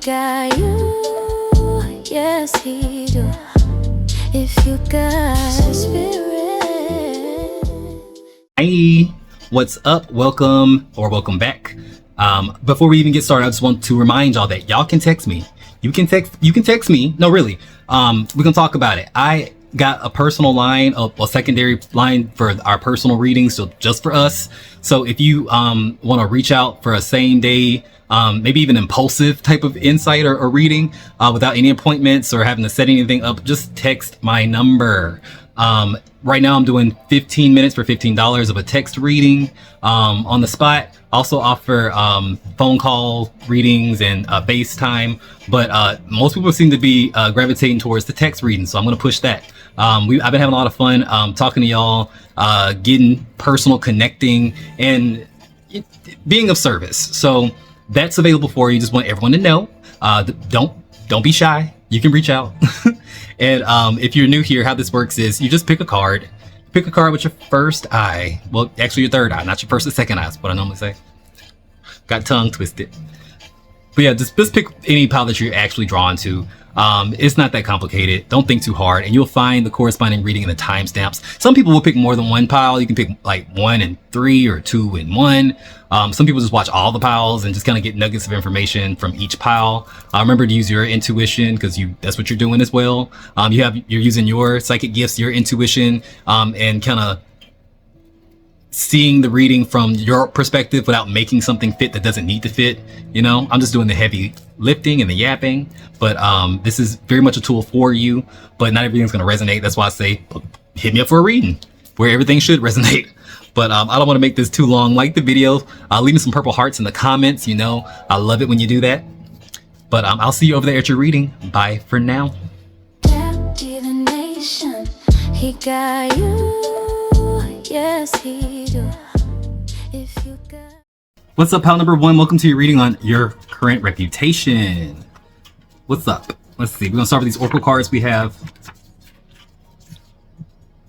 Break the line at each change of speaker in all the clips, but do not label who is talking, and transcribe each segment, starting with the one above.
got you, yes he do. If you got spirit.
Hey, what's up? Welcome or welcome back. Before we even get started, I just want to remind y'all that y'all can text me. You can text me. No, really. We can talk about it. I got a personal line, a secondary line for our personal readings, so just for us. So if you want to reach out for a same day, maybe even impulsive type of insight or reading without any appointments or having to set anything up, just text my number. Right now I'm doing 15 minutes for $15 of a text reading on the spot. Also offer phone call readings and FaceTime, but most people seem to be gravitating towards the text reading, so I'm going to push that. I've been having a lot of fun talking to y'all, getting personal, connecting, and being of service. So that's available for you. Just want everyone to know. Don't be shy. You can reach out. And if you're new here, how this works is you just pick a card. Pick a card with your first eye. Well, actually your third eye, not your first and second eye is what I normally say. Got tongue twisted. But yeah, just pick any pile that you're actually drawn to. It's not that complicated. Don't think too hard, and you'll find the corresponding reading in the timestamps. Some people will pick more than one pile. You can pick like 1 and 3 or 2 and 1. Some people just watch all the piles and just kind of get nuggets of information from each pile. Remember to use your intuition, because that's what you're doing as well. You're using your psychic gifts, your intuition, and kind of seeing the reading from your perspective without making something fit that doesn't need to fit. You know, I'm just doing the heavy lifting and the yapping, but this is very much a tool for you, but not everything's going to resonate. That's why I say hit me up for a reading where everything should resonate. But I don't want to make this too long. Like the video, leave me some purple hearts in the comments. You know, I love it when you do that. But I'll see you over there at your reading. Bye for now.
Divination, he got you, yes he do. If you got.
What's up, pal number 1? Welcome to your reading on your current reputation. What's up? Let's see. We're gonna start with these oracle cards we have.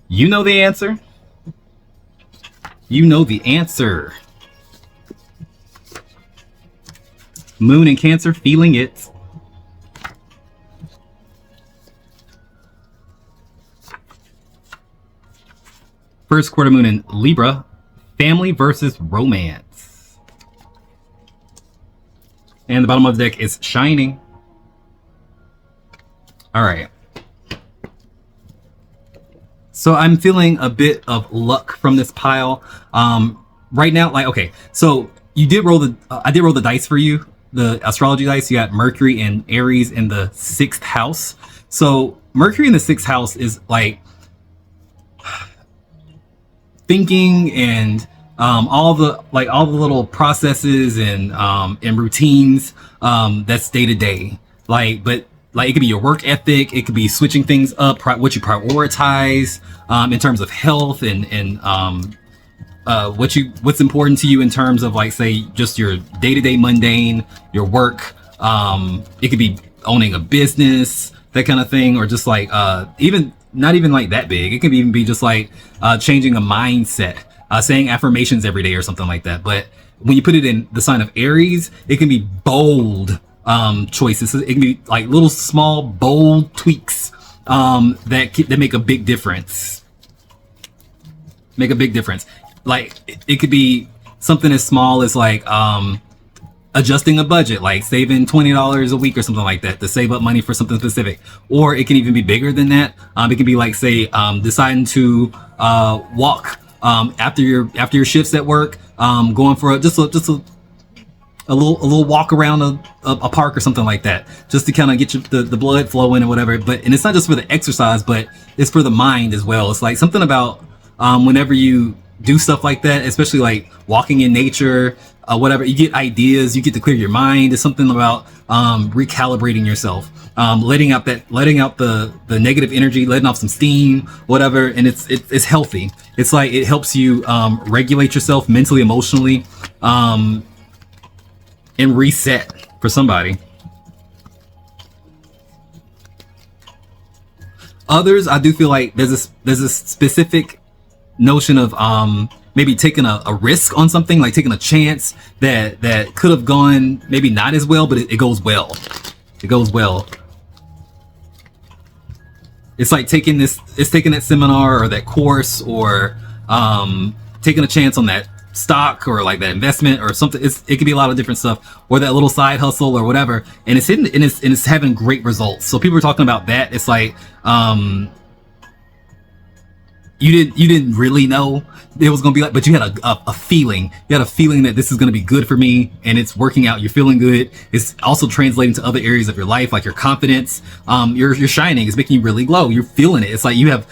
You know the answer. You know the answer. Moon in Cancer, feeling it. First quarter moon in Libra, family versus romance. And the bottom of the deck is Shining. All right. So I'm feeling a bit of luck from this pile. Right now, like, okay, so you did roll I did roll the dice for you, the astrology dice. You got Mercury and Aries in the 6th house. So Mercury in the 6th house is like thinking and all the little processes and routines that's day to day. Like it could be your work ethic, it could be switching things up, what you prioritize in terms of health and what's important to you in terms of, like, say, just your day-to-day mundane, your work. It could be owning a business, that kind of thing, or just like even not even like that big. It could even be just like changing a mindset, saying affirmations every day or something like that. But when you put it in the sign of Aries, it can be bold choices. It can be like little small bold tweaks that make a big difference. Like it could be something as small as like adjusting a budget, like saving $20 a week or something like that to save up money for something specific. Or it can even be bigger than that. It can be like, say, deciding to walk after your shifts at work, going for a little walk around a park or something like that, just to kind of get the blood flowing and whatever. And it's not just for the exercise, but it's for the mind as well. It's like something about whenever you do stuff like that, especially like walking in nature, whatever, you get ideas, you get to clear your mind. It's something about recalibrating yourself, letting out the negative energy, letting off some steam, whatever. And it's healthy. It's like it helps you regulate yourself mentally, emotionally, and reset for somebody. Others, I do feel like there's a specific notion of maybe taking a risk on something, like taking a chance that could have gone maybe not as well, but it goes well. It goes well. It's like taking that seminar or that course, or taking a chance on that stock or like that investment or something. It could be a lot of different stuff, or that little side hustle or whatever, and it's hitting and it's having great results. So people are talking about that. It's like you didn't really know it was gonna be like, but you had a feeling. You had a feeling that this is gonna be good for me, and it's working out. You're feeling good. It's also translating to other areas of your life, like your confidence. You're shining. It's making you really glow. You're feeling it. It's like you have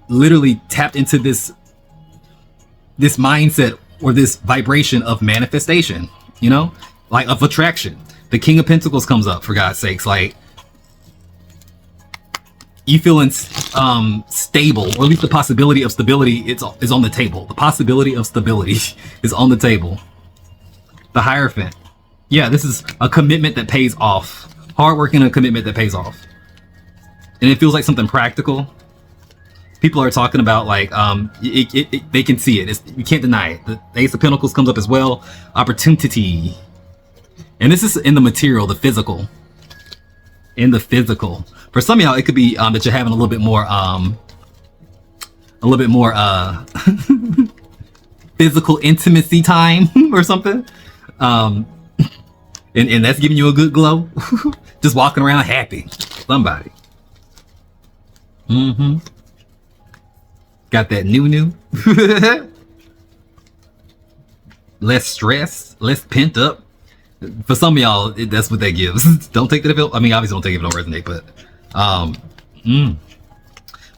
literally tapped into this mindset or this vibration of manifestation. You know, like of attraction. The King of Pentacles comes up, for God's sakes. Like, you feeling stable, or at least the possibility of stability is on the table. The possibility of stability is on the table. The Hierophant. Yeah, this is a commitment that pays off. Hard work and a commitment that pays off. And it feels like something practical. People are talking about like, they can see it. You can't deny it. The Ace of Pentacles comes up as well. Opportunity. And this is in the material, the physical. In the physical. For some of y'all, it could be that you're having a little bit more physical intimacy time or something, and that's giving you a good glow. Just walking around happy. Somebody. Got that new. Less stress, less pent up. For some of y'all, that's what that gives. Don't take that if it, I mean, obviously don't take it if it don't resonate, but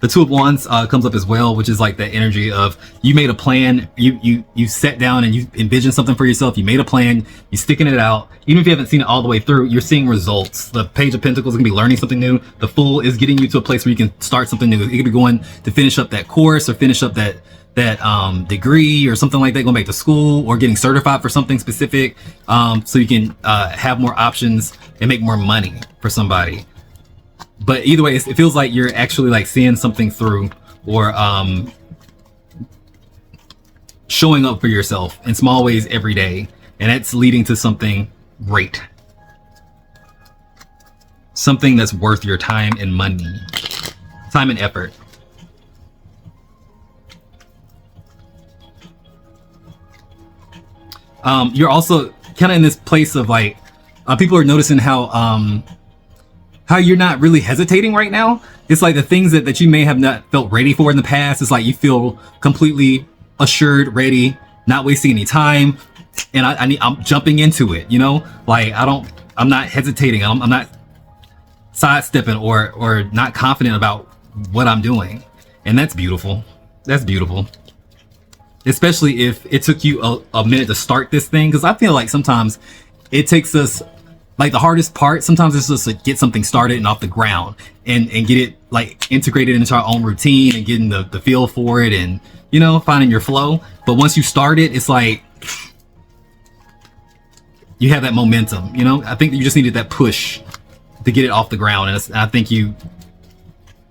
the Two of Wands comes up as well, which is like that energy of you made a plan, you sat down and you envisioned something for yourself, you made a plan, you're sticking it out. Even if you haven't seen it all the way through, you're seeing results. The Page of Pentacles is gonna be learning something new. The Fool is getting you to a place where you can start something new. You could be going to finish up that course or finish up that degree or something like that, going back to school or getting certified for something specific, so you can have more options and make more money for somebody. But either way, it feels like you're actually like seeing something through, or showing up for yourself in small ways every day, and that's leading to something great, something that's worth your time and money, time and effort. You're also kind of in this place of like, people are noticing how you're not really hesitating right now. It's like the things that you may have not felt ready for in the past. It's like you feel completely assured, ready, not wasting any time. And I'm jumping into it, you know, like I'm not hesitating. I'm not sidestepping or not confident about what I'm doing. And that's beautiful. That's beautiful. Especially if it took you a minute to start this thing. Cause I feel like sometimes it takes us, like the hardest part sometimes is just to get something started and off the ground and get it like integrated into our own routine and getting the feel for it and, you know, finding your flow. But once you start it, it's like you have that momentum, you know. I think you just needed that push to get it off the ground. And I think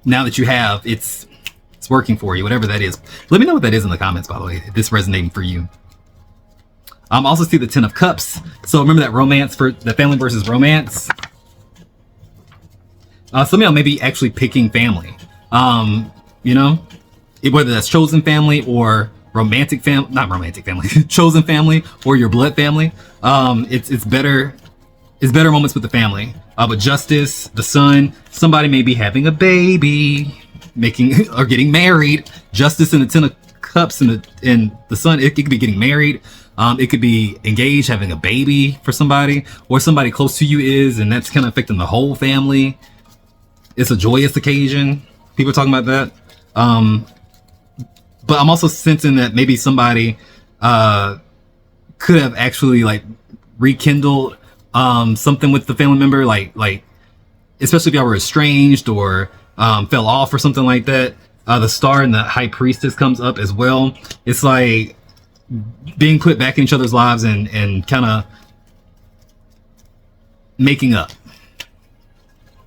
now that you have, it's working for you, whatever that is. Let me know what that is in the comments, by the way, if this is resonating for you. Also see the Ten of Cups. So remember that romance, for the family versus romance. Some of y'all may be actually picking family. You know, whether that's chosen family or romantic family, not romantic family, chosen family or your blood family. It's better moments with the family. But Justice, the Sun, somebody may be having a baby, making or getting married. Justice and the Ten of Cups and the Sun, it could be getting married. It could be engaged, having a baby for somebody, or somebody close to you is, and that's kind of affecting the whole family. It's a joyous occasion. People are talking about that. But I'm also sensing that maybe somebody could have actually like rekindled something with the family member, like especially if y'all were estranged or fell off or something like that. The Star and the High Priestess comes up as well. It's like being put back in each other's lives and kind of making up.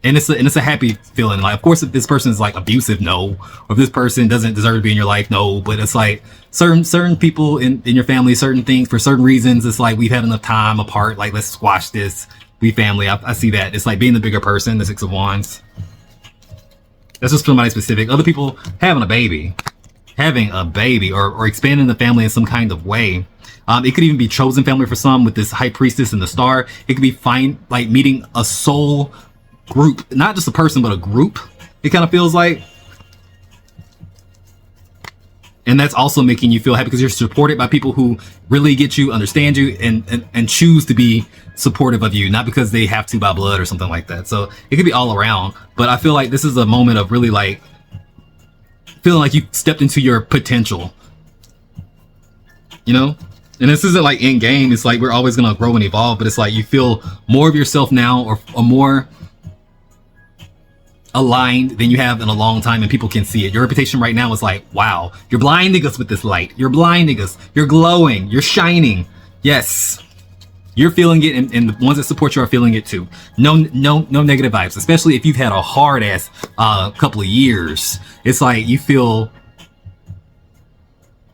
And it's a happy feeling. Like, of course, if this person is like abusive, no. Or if this person doesn't deserve to be in your life, no. But it's like certain people in your family, certain things for certain reasons. It's like we've had enough time apart. Like, let's squash this. We family. I see that. It's like being the bigger person. The Six of Wands. That's just somebody specific. Other people having a baby, or expanding the family in some kind of way. It could even be chosen family for some with this High Priestess and the Star. It could be like meeting a soul group, not just a person, but a group. It kind of feels like, and that's also making you feel happy because you're supported by people who really get you, understand you, and choose to be supportive of you, not because they have to by blood or something like that. So it could be all around, but I feel like this is a moment of really like feeling like you stepped into your potential, you know. And this isn't like in game. It's like we're always gonna grow and evolve, but it's like you feel more of yourself now, or more aligned than you have in a long time, and people can see it. Your reputation right now is like, wow, you're blinding us with this light. You're blinding us. You're glowing. You're shining. Yes, you're feeling it, and the ones that support you are feeling it too. No negative vibes, especially if you've had a hard ass couple of years. It's like you feel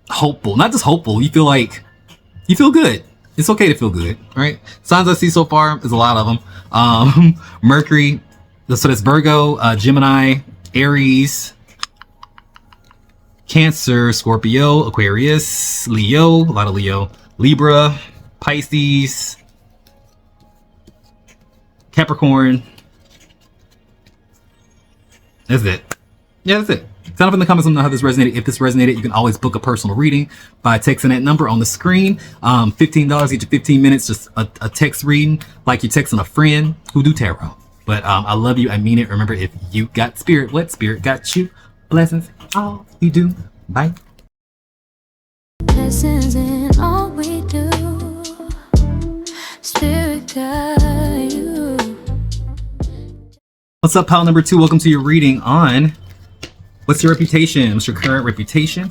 hopeful, not just hopeful. You feel like you feel good. It's okay to feel good, right? Signs I see so far is a lot of them. Mercury. So that's Virgo, Gemini, Aries, Cancer, Scorpio, Aquarius, Leo, a lot of Leo, Libra, Pisces, Capricorn. That's it. Yeah, that's it. Sound up in the comments, let me know how this resonated. If this resonated, you can always book a personal reading by texting that number on the screen. $15, get you 15 minutes, just a text reading, like you're texting a friend who do tarot. But I love you. I mean it. Remember, if you got spirit, what spirit got you? Blessings, all you do. Bye.
Blessings in all we do. Spirit guide you.
What's up, pile number 2? Welcome to your reading on what's your reputation? What's your current reputation?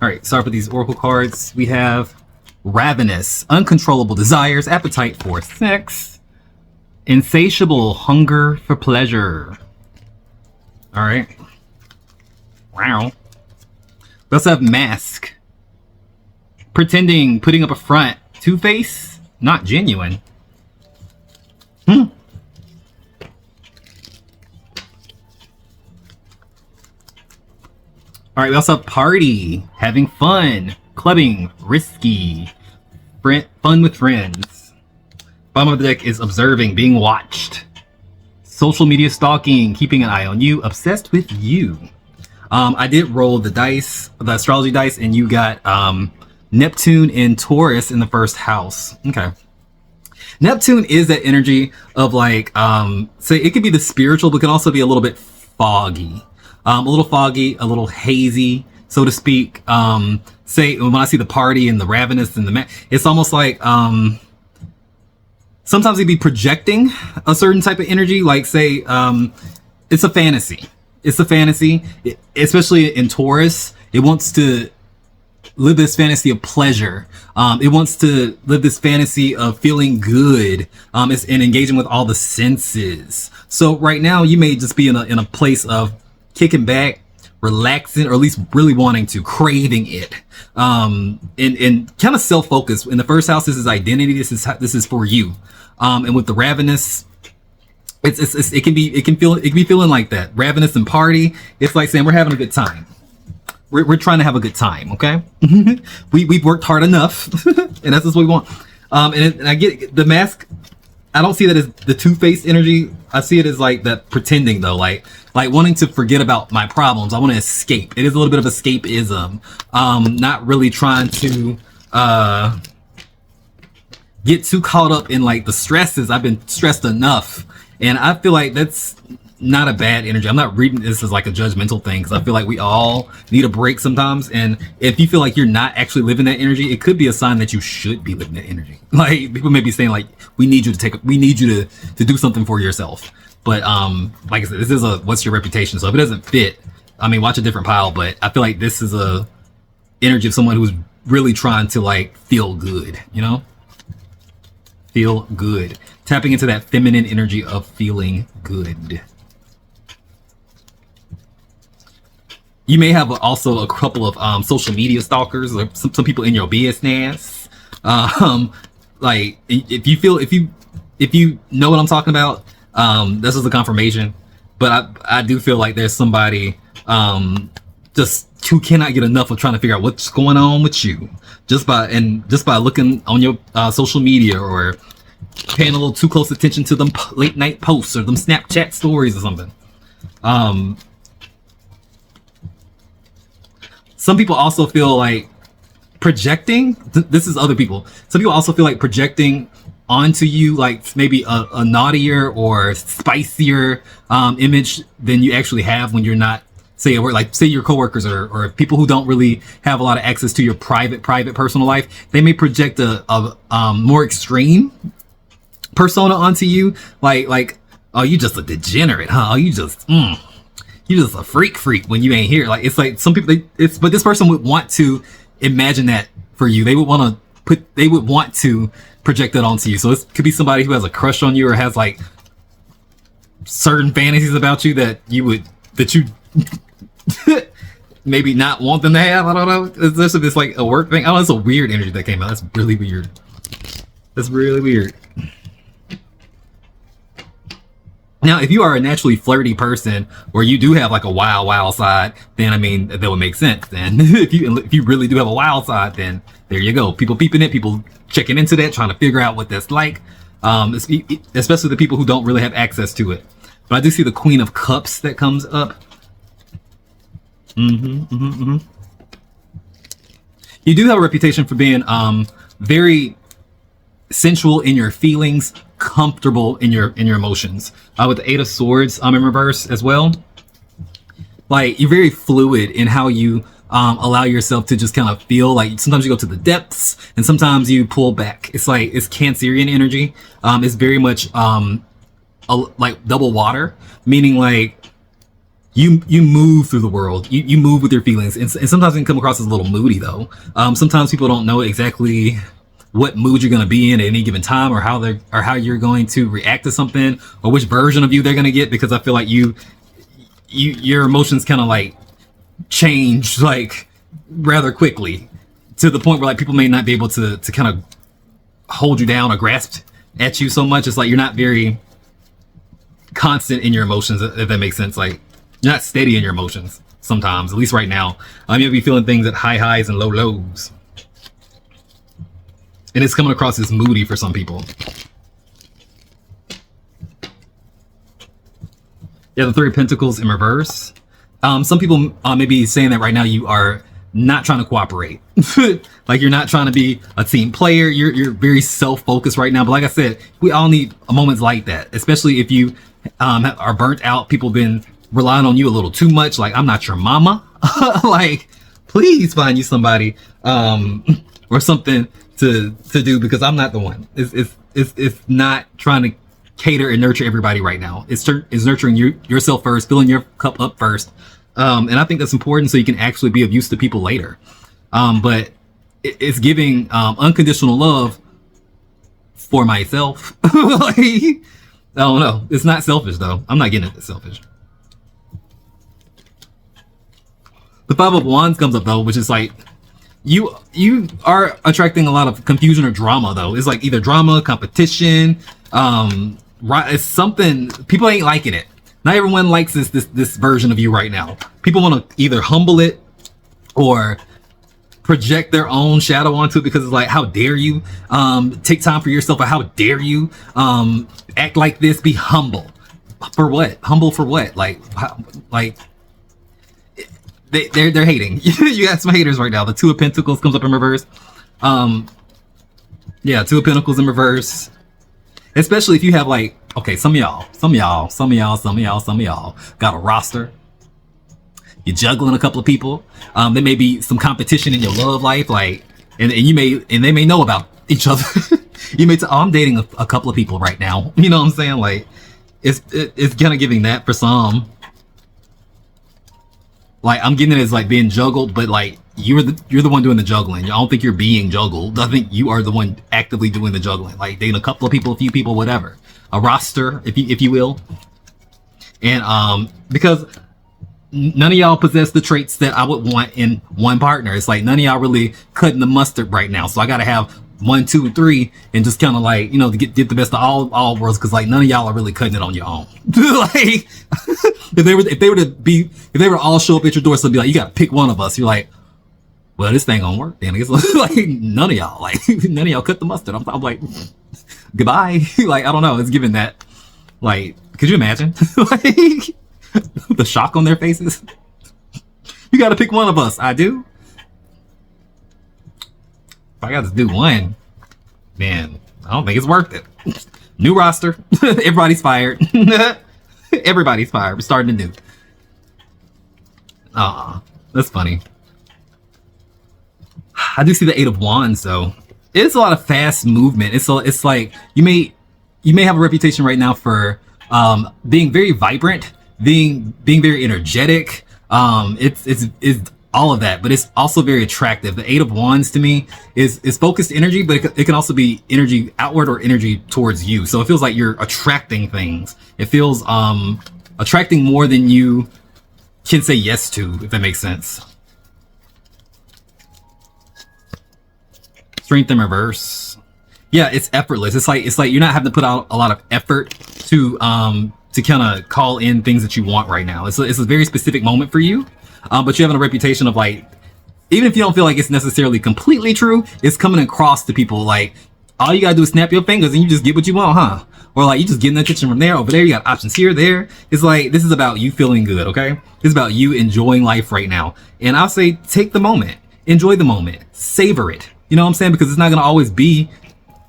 All right, sorry for these oracle cards. We have ravenous, uncontrollable desires, appetite for sex, insatiable hunger for pleasure. All right. Wow. We also have mask, pretending, putting up a front, two-face, not genuine. All right, we also have party, having fun, clubbing, risky, fun with friends. Bottom of the deck is observing, being watched, social media stalking, keeping an eye on you, obsessed with you. I did roll the dice, the astrology dice, and you got Neptune and Taurus in the first house. Okay. Neptune is that energy of like, say it could be the spiritual, but it can also be a little bit foggy. A little foggy, a little hazy, so to speak. Say when I see the party and the ravenous and the it's almost like sometimes it'd be projecting a certain type of energy, like say it's a fantasy. It's a fantasy, especially in Taurus. It wants to live this fantasy of pleasure. It wants to live this fantasy of feeling good, and engaging with all the senses. So right now you may just be in a place of kicking back, relaxing, or at least really wanting to, craving it, and kind of self-focused. In the first house, this is identity. This is for you. And with the ravenous, it can be feeling like that. Ravenous and party. It's like saying we're having a good time. We're trying to have a good time. Okay. We've worked hard enough, and that's just what we want. And I get the mask. I don't see that as the two-faced energy. I see it as like that pretending though, like wanting to forget about my problems. I want to escape. It is a little bit of escapism. Not really trying to get too caught up in like the stresses. I've been stressed enough, and I feel like that's not a bad energy. I'm not reading this as like a judgmental thing, because I feel like we all need a break sometimes. And if you feel like you're not actually living that energy, it could be a sign that you should be living that energy. Like people may be saying like, we need you to do something for yourself. But like I said, this is a what's your reputation. So if it doesn't fit, I mean, watch a different pile. But I feel like this is a energy of someone who's really trying to like feel good, you know? Feel good. tapping into that feminine energy of feeling good. You may have also a couple of social media stalkers, or some people in your business. Like if you know what I'm talking about, this is a confirmation. But I do feel like there's somebody just who cannot get enough of trying to figure out what's going on with you, just by looking on your social media, or paying a little too close attention to them late night posts or them Snapchat stories or something. Some people also feel like projecting. This is other people. Some people also feel like projecting onto you, like maybe a naughtier or spicier image than you actually have when you're not, say your coworkers or people who don't really have a lot of access to your private personal life. They may project a more extreme persona onto you, like oh, you just a degenerate, huh? Oh, you just a freak when you ain't here. Like, it's like some people, but this person would want to imagine that for you. They would want to project that onto you. So it could be somebody who has a crush on you, or has like certain fantasies about you that you maybe not want them to have. I don't know. It's like a work thing. I don't know. It's a weird energy that came out. That's really weird. That's really weird. Now, if you are a naturally flirty person, or you do have like a wild side, then I mean, that would make sense. Then if you really do have a wild side, then there you go. People peeping it, people checking into that, trying to figure out what that's like. Especially the people who don't really have access to it. But I do see the Queen of Cups that comes up. You do have a reputation for being very sensual in your feelings, comfortable in your emotions. With the Eight of Swords in reverse as well. Like, you're very fluid in how you allow yourself to just kind of feel. Like, sometimes you go to the depths and sometimes you pull back. It's like, it's Cancerian energy. It's very much like double water, meaning like you move through the world. You move with your feelings, and sometimes it can come across as a little moody though. Sometimes people don't know exactly what mood you're going to be in at any given time, or how you're going to react to something, or which version of you they're going to get, because I feel like your emotions kind of like change like rather quickly, to the point where like people may not be able to kind of hold you down or grasp at you so much. It's like you're not very constant in your emotions, if that makes sense. Like, you're not steady in your emotions sometimes, at least right now. You'll be feeling things at high highs and low lows. And it's coming across as moody for some people. Yeah, the Three of Pentacles in reverse. Some people may be saying that right now you are not trying to cooperate. Like, you're not trying to be a team player. You're very self-focused right now. But like I said, we all need moments like that, especially if you are burnt out. People have been relying on you a little too much. Like, I'm not your mama. Like, please find you somebody or something to do, because I'm not the one. It's not trying to cater and nurture everybody right now. It's nurturing yourself first, filling your cup up first. And I think that's important, so you can actually be of use to people later. But it's giving unconditional love for myself. Like, I don't know. It's not selfish though. I'm not getting it. It's selfish. The Five of Wands comes up though, which is like, you are attracting a lot of confusion or drama though. It's like either drama, competition, right? It's something, people ain't liking it. Not everyone likes this version of you right now. People want to either humble it or project their own shadow onto it, because it's like, how dare you take time for yourself, or how dare you act like this? Be humble for what? Humble for what? Like they're hating. You got some haters right now. The Two of Pentacles comes up in reverse. Yeah, Two of Pentacles in reverse. Especially if you have like, okay, some of y'all got a roster. You're juggling a couple of people. There may be some competition in your love life, like, and they may know about each other. You may I'm dating a couple of people right now. You know what I'm saying? Like, it's kind of giving that for some. Like, I'm getting it as like being juggled, but like you're the one doing the juggling. I don't think you're being juggled. I think you are the one actively doing the juggling, like dating a couple of people, a few people, whatever, a roster, if you will. And because none of y'all possess the traits that I would want in one partner. It's like none of y'all really cutting the mustard right now. So I gotta have 1, 2, and 3, and just kind of like, you know, to get the best of all worlds, because like none of y'all are really cutting it on your own. Like if they were to all show up at your door, so be like, you gotta pick one of us. You're like, well, this thing gonna work. Then it's like none of y'all, like none of y'all cut the mustard. I'm like, goodbye. Like I don't know. It's giving that. Like, could you imagine? Like the shock on their faces. You gotta pick one of us. I do. If I got to do one, man, I don't think it's worth it. New roster. Everybody's fired. Everybody's fired. We're starting anew. That's funny. I do see the 8 of Wands though. It's a lot of fast movement. It's like you may have a reputation right now for being very vibrant, being very energetic. It's all of that, but it's also very attractive. The 8 of Wands to me is focused energy, but it can also be energy outward or energy towards you. So it feels like you're attracting things. It feels attracting more than you can say yes to, if that makes sense. Strength in reverse. Yeah, it's effortless. It's like you're not having to put out a lot of effort to kind of call in things that you want right now. It's a very specific moment for you. But you're having a reputation of like, even if you don't feel like it's necessarily completely true, it's coming across to people like, all you gotta do is snap your fingers and you just get what you want, huh? Or like you just get in the kitchen from there, over there, you got options here, there. It's like, this is about you feeling good, okay? This is about you enjoying life right now. And I'll say, take the moment, enjoy the moment, savor it. You know what I'm saying? Because it's not gonna always be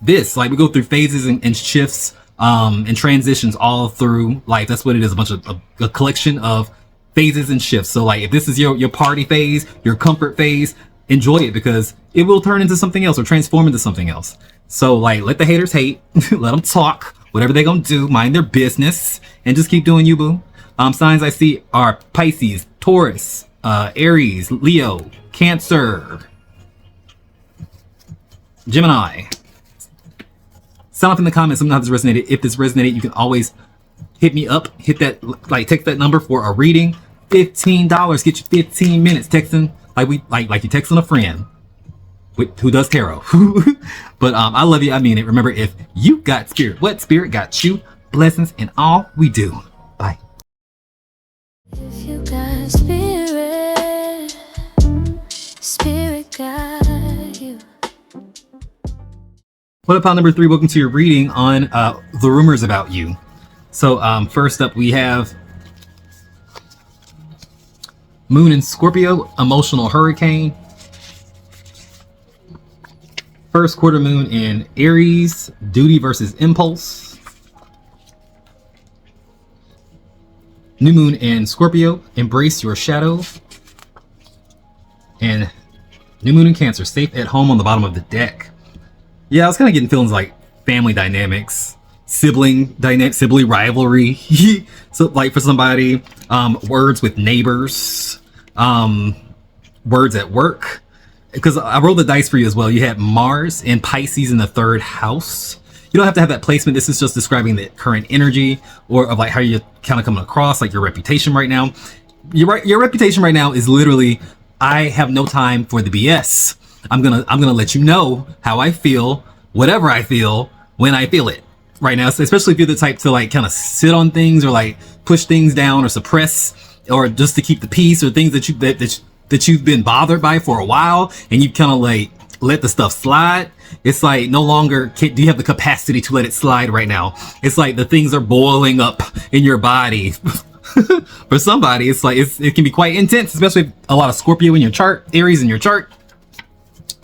this. Like we go through phases and shifts and transitions all through life. That's what it is, a collection of phases and shifts. So like if this is your party phase, your comfort phase, enjoy it because it will turn into something else or transform into something else. So like let the haters hate, let them talk, whatever they gonna do, mind their business and just keep doing you, boo. Signs I see are Pisces, Taurus, Aries, Leo, Cancer, Gemini. Sound off in the comments something this resonated. If this resonated, you can always hit me up, hit that, like text that number for a reading. $15, get you 15 minutes texting like you're texting a friend who does tarot. But I love you, I mean it. Remember, if you got spirit, what spirit got you? Blessings in all we do. Bye.
If you got spirit, spirit got you.
What up, pile number 3? Welcome to your reading on the rumors about you. So first up we have Moon in Scorpio, emotional hurricane. First quarter moon in Aries, duty versus impulse. New moon in Scorpio, embrace your shadow. And new moon in Cancer, safe at home on the bottom of the deck. Yeah, I was kind of getting feelings like family dynamics, sibling rivalry. So like for somebody, words with neighbors, words at work. Because I rolled the dice for you as well. You had Mars and Pisces in the 3rd house. You don't have to have that placement. This is just describing the current energy or of like how you're kind of coming across, like your reputation right now. Your reputation right now is literally, I have no time for the BS. I'm gonna let you know how I feel, whatever I feel, when I feel it right now. So especially if you're the type to like kind of sit on things or like push things down or suppress or just to keep the peace or things that you've been bothered by for a while and you kind of like let the stuff slide. It's like no longer do you have the capacity to let it slide right now. It's like the things are boiling up in your body. For somebody, it's like it can be quite intense, especially if a lot of Scorpio in your chart, Aries in your chart.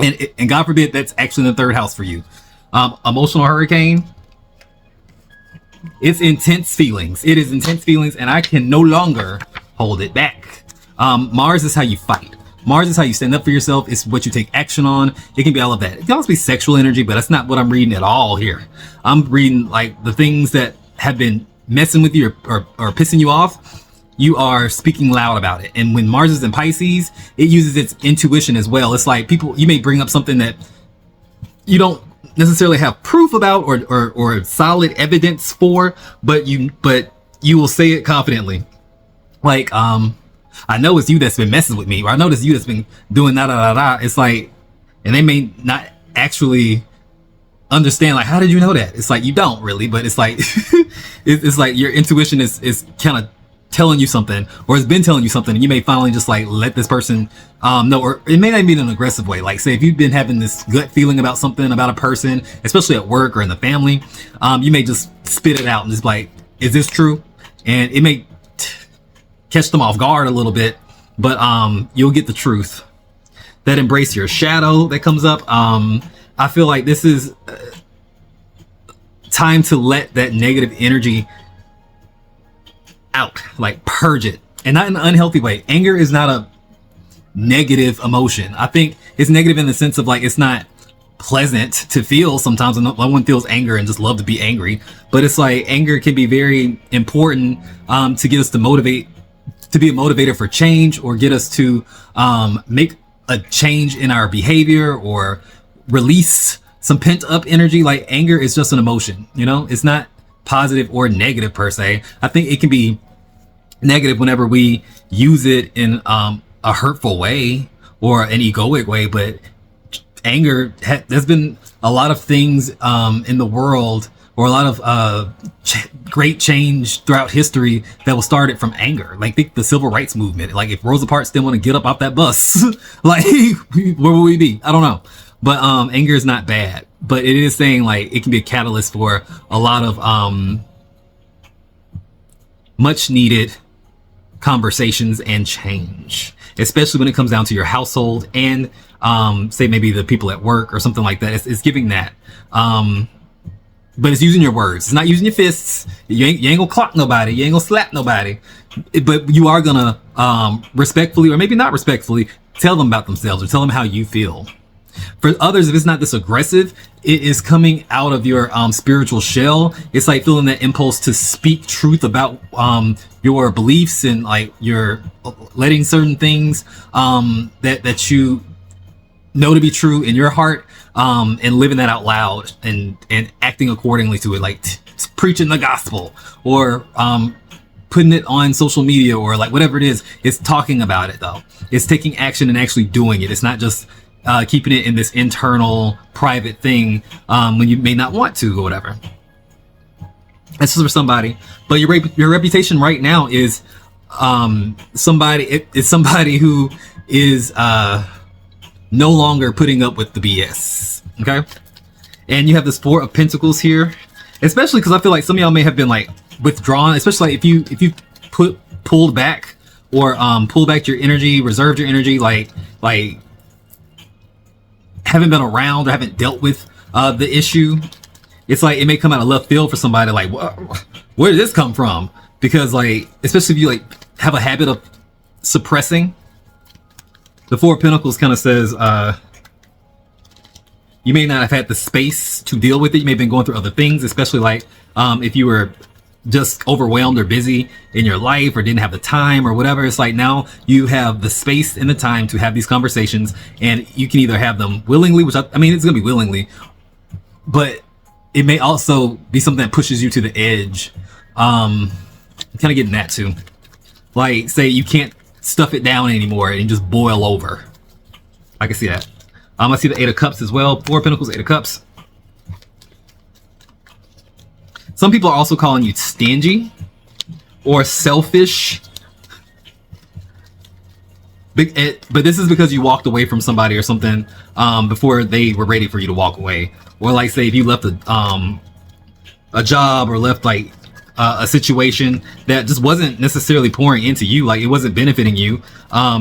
And God forbid that's actually in the 3rd house for you. Emotional hurricane. It's intense feelings. It is intense feelings and I can no longer hold it back. Mars is how you fight. Mars is how you stand up for yourself. It's what you take action on. It can be all of that. It can also be sexual energy, but that's not what I'm reading at all here. I'm reading like the things that have been messing with you or pissing you off. you are speaking loud about it. And when Mars is in Pisces, it uses its intuition as well. It's like you may bring up something that you don't necessarily have proof about or solid evidence for, but you will say it confidently. Like, I know it's you that's been messing with me, or I know it's you that's been doing da da da da. It's like, and they may not actually understand, like, how did you know that? It's like, you don't really, but it's like, it's like your intuition is kind of telling you something, or has been telling you something, and you may finally just like let this person know, or it may not be in an aggressive way. Like, say if you've been having this gut feeling about something, about a person, especially at work or in the family, you may just spit it out and just like, is this true? And it may catch them off guard a little bit, but you'll get the truth. That embrace your shadow that comes up. I feel like this is time to let that negative energy out, like purge it, and not in an unhealthy way. Anger is not a negative emotion. I think it's negative in the sense of like, it's not pleasant to feel sometimes, and no one feels anger and just love to be angry, but it's like anger can be very important to get us to motivate, to be a motivator for change, or get us to make a change in our behavior or release some pent up energy. Like, anger is just an emotion, you know, it's not positive or negative per se. I think it can be negative whenever we use it in a hurtful way or an egoic way, but anger, there's been a lot of things in the world, or a lot of great change throughout history that was started from anger. Like, think the civil rights movement. Like, if Rosa Parks didn't want to get up off that bus, like, where would we be? I don't know. But anger is not bad, but it is saying like it can be a catalyst for a lot of much needed conversations and change, especially when it comes down to your household and say maybe the people at work or something like that. It's giving that. But it's using your words. It's not using your fists. You ain't gonna clock nobody. You ain't gonna slap nobody. But you are gonna respectfully, or maybe not respectfully, tell them about themselves, or tell them how you feel. For others, if it's not this aggressive, it is coming out of your spiritual shell. It's like feeling that impulse to speak truth about your beliefs, and like you're letting certain things that you know to be true in your heart, and living that out loud and acting accordingly to it, like preaching the gospel, or putting it on social media, or like whatever it is. It's talking about it though. It's taking action and actually doing it. It's not just keeping it in this internal private thing when you may not want to, or whatever. This is for somebody, but your reputation right now is somebody who is no longer putting up with the BS. Okay, and you have this Four of Pentacles here, especially because I feel like some of y'all may have been like withdrawn, especially like if you pulled back, or pulled back your energy, reserved your energy, like haven't been around or haven't dealt with the issue. It's like it may come out of left field for somebody, like, where did this come from? Because like, especially if you like have a habit of suppressing. The Four of Pentacles kind of says you may not have had the space to deal with it. You may have been going through other things, especially like if you were just overwhelmed or busy in your life, or didn't have the time or whatever. It's like now you have the space and the time to have these conversations, and you can either have them willingly, which I mean, it's gonna be willingly, but it may also be something that pushes you to the edge. I'm kind of getting that too. Like, say you can't stuff it down anymore and just boil over. I can see that. I see the Eight of Cups as well. Four of Pentacles, Eight of Cups. Some people are also calling you stingy or selfish. But this is because you walked away from somebody or something before they were ready for you to walk away. Or like, say if you left a job, or left like a situation that just wasn't necessarily pouring into you, like it wasn't benefiting you.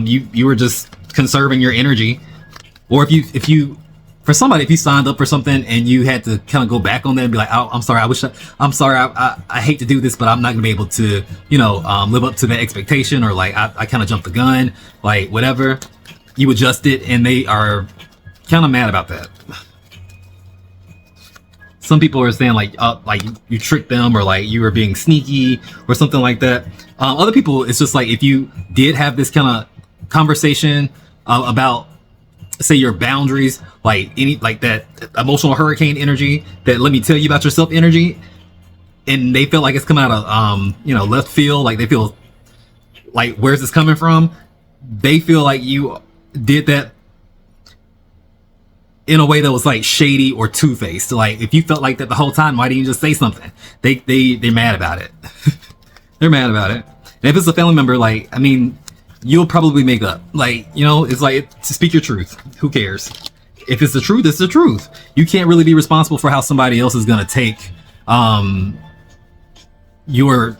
You were just conserving your energy. Or if you for somebody, if you signed up for something and you had to kind of go back on that and be like, oh, I'm sorry, I hate to do this, but I'm not gonna be able to, you know, live up to the expectation, or like I kind of jumped the gun, like whatever. You adjust it, and they are kind of mad about that. Some people are saying like you tricked them, or like you were being sneaky or something like that. Other people, it's just like if you did have this kind of conversation about, say, your boundaries, like that emotional hurricane energy, that let me tell you about yourself energy, and they feel like it's coming out of left field, like they feel like, where's this coming from? They feel like you did that in a way that was like shady or two-faced. Like if you felt like that the whole time, why didn't you just say something? They're mad about it. They're mad about it. And if it's a family member, like, I mean, you'll probably make up. Like, it's like, to speak your truth. Who cares? If it's the truth, it's the truth. You can't really be responsible for how somebody else is gonna take your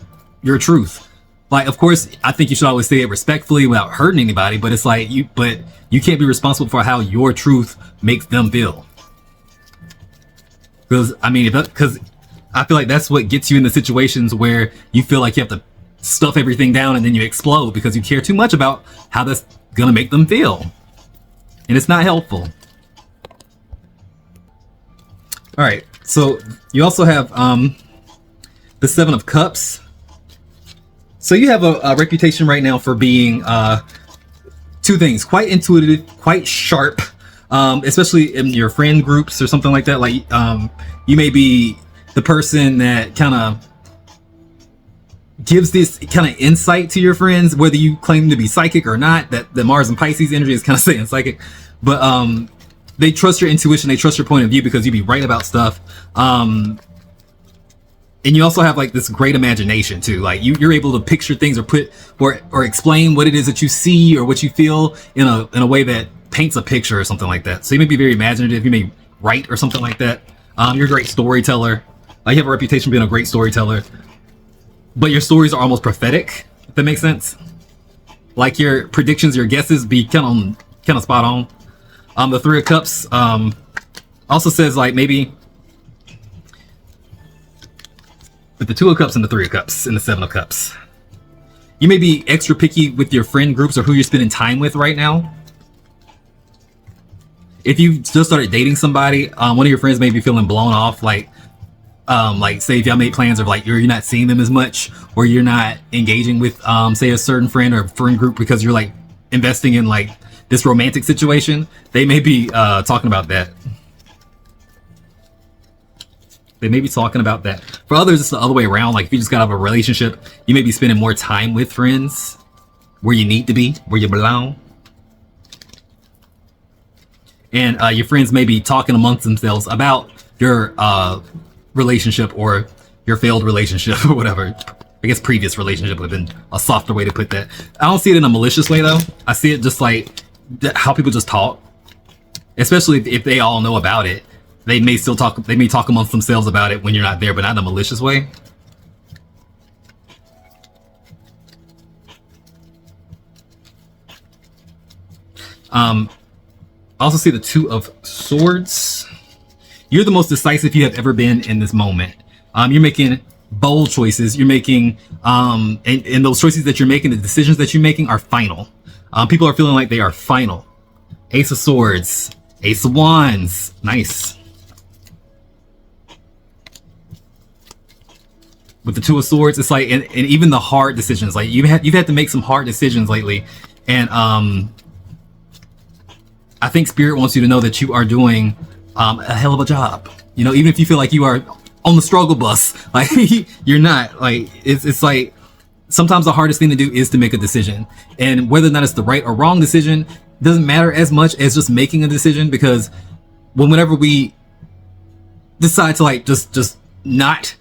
truth. Like, of course, I think you should always say it respectfully without hurting anybody, but it's like you can't be responsible for how your truth makes them feel. Because I feel like that's what gets you in the situations where you feel like you have to stuff everything down and then you explode because you care too much about how that's gonna make them feel. And it's not helpful. Alright, so you also have the Seven of Cups. So you have a reputation right now for being two things: quite intuitive, quite sharp, especially in your friend groups or something like that. Like you may be the person that kind of gives this kind of insight to your friends, whether you claim to be psychic or not. That the Mars and Pisces energy is kind of saying psychic, but they trust your intuition, they trust your point of view because you be right about stuff. And you also have like this great imagination too. Like you're able to picture things or explain what it is that you see or what you feel in a way that paints a picture or something like that. So you may be very imaginative. You may write or something like that. You're a great storyteller. You have a reputation for being a great storyteller, but your stories are almost prophetic, if that makes sense. Like your predictions, your guesses be kind of spot on. The Three of Cups also says like maybe. With the Two of Cups and the Three of Cups and the Seven of Cups, you may be extra picky with your friend groups or who you're spending time with right now. If you just started dating somebody, one of your friends may be feeling blown off. Like say if y'all made plans of like you're not seeing them as much, or you're not engaging with say a certain friend or friend group because you're like investing in like this romantic situation. They may be talking about that. They may be talking about that. For others, it's the other way around. Like if you just got out of a relationship, you may be spending more time with friends where you need to be, where you belong. And your friends may be talking amongst themselves about your relationship or your failed relationship or whatever. I guess previous relationship would have been a softer way to put that. I don't see it in a malicious way though. I see it just like how people just talk. Especially if they all know about it. They may still talk. They may talk amongst themselves about it when you're not there, but not in a malicious way. I also see the Two of Swords. You're the most decisive you have ever been in this moment. You're making bold choices. You're making, and those choices that you're making, the decisions that you're making are final. People are feeling like they are final. Ace of Swords, Ace of Wands, nice. With the Two of Swords, it's like, and even the hard decisions, like you've had to make some hard decisions lately, and I think Spirit wants you to know that you are doing a hell of a job. Even if you feel like you are on the struggle bus, like you're not. Like it's like sometimes the hardest thing to do is to make a decision, and whether or not it's the right or wrong decision doesn't matter as much as just making a decision. Because whenever we decide to like just not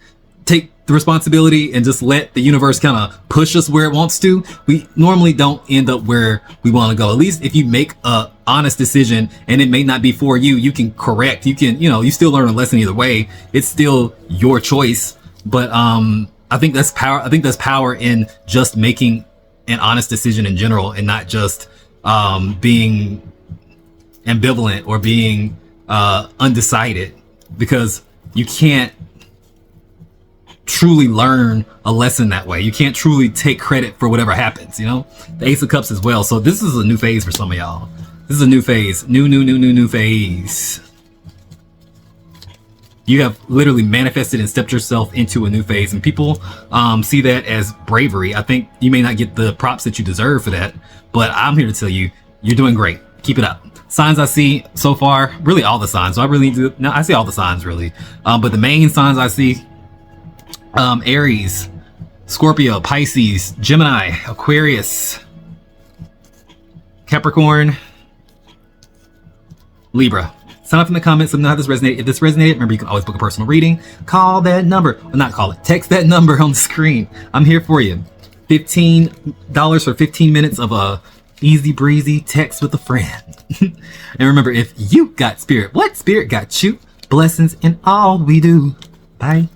take the responsibility and just let the universe kind of push us where it wants to, we normally don't end up where we want to go. At least if you make a honest decision and it may not be for you, you can correct. You can, you still learn a lesson either way. It's still your choice. But I think that's power. I think that's power in just making an honest decision in general, and not just being ambivalent or being undecided, because you can't truly learn a lesson that way. You can't truly take credit for whatever happens, The Ace of Cups as well. So this is a new phase for some of y'all. This is a new phase. New phase. You have literally manifested and stepped yourself into a new phase, and people see that as bravery. I think you may not get the props that you deserve for that, but I'm here to tell you, you're doing great. Keep it up. Signs I see so far, really all the signs. So I really do. No, I see all the signs really, but the main signs I see: Aries, Scorpio, Pisces, Gemini, Aquarius, Capricorn, Libra. Sign up in the comments. Let me know how this resonated. If this resonated, remember you can always book a personal reading. Call that number, or not call it. Text that number on the screen. I'm here for you. $15 for 15 minutes of a easy breezy text with a friend. And remember, if you got spirit, what spirit got you? Blessings in all we do. Bye.